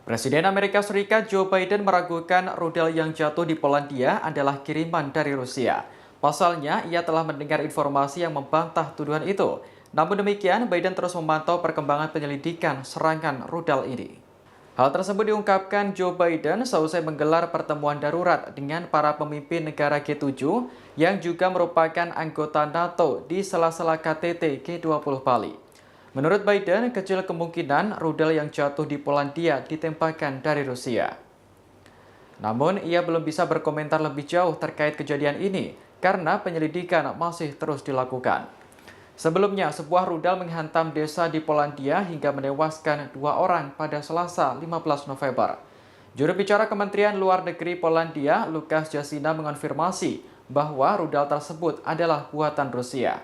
Presiden Amerika Serikat Joe Biden meragukan rudal yang jatuh di Polandia adalah kiriman dari Rusia. Pasalnya, ia telah mendengar informasi yang membantah tuduhan itu. Namun demikian, Biden terus memantau perkembangan penyelidikan serangan rudal ini. Hal tersebut diungkapkan Joe Biden seusai menggelar pertemuan darurat dengan para pemimpin negara G7 yang juga merupakan anggota NATO di sela-sela KTT G20 Bali. Menurut Biden, kecil kemungkinan rudal yang jatuh di Polandia ditembakkan dari Rusia. Namun, ia belum bisa berkomentar lebih jauh terkait kejadian ini karena penyelidikan masih terus dilakukan. Sebelumnya, sebuah rudal menghantam desa di Polandia hingga menewaskan 2 orang pada Selasa 15 November. Juru bicara Kementerian Luar Negeri Polandia, Lukas Jasina, mengonfirmasi bahwa rudal tersebut adalah buatan Rusia.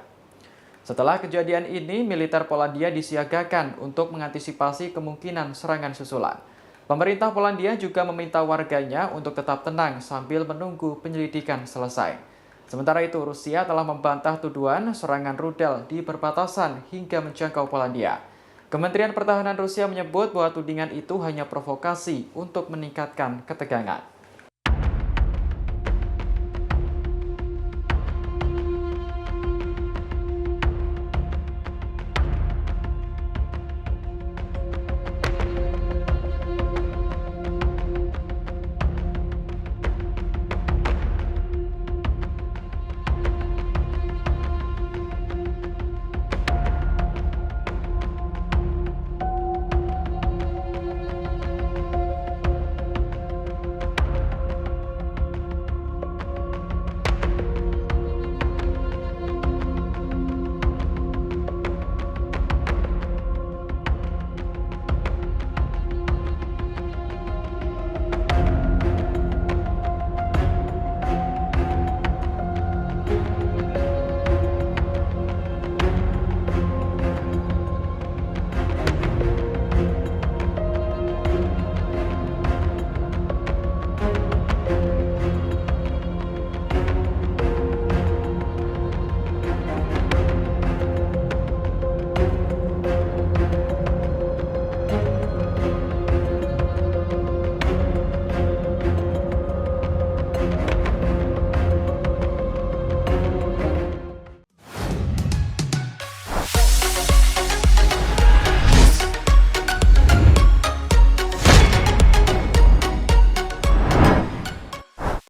Setelah kejadian ini, militer Polandia disiagakan untuk mengantisipasi kemungkinan serangan susulan. Pemerintah Polandia juga meminta warganya untuk tetap tenang sambil menunggu penyelidikan selesai. Sementara itu, Rusia telah membantah tuduhan serangan rudal di perbatasan hingga menjangkau Polandia. Kementerian Pertahanan Rusia menyebut bahwa tudingan itu hanya provokasi untuk meningkatkan ketegangan.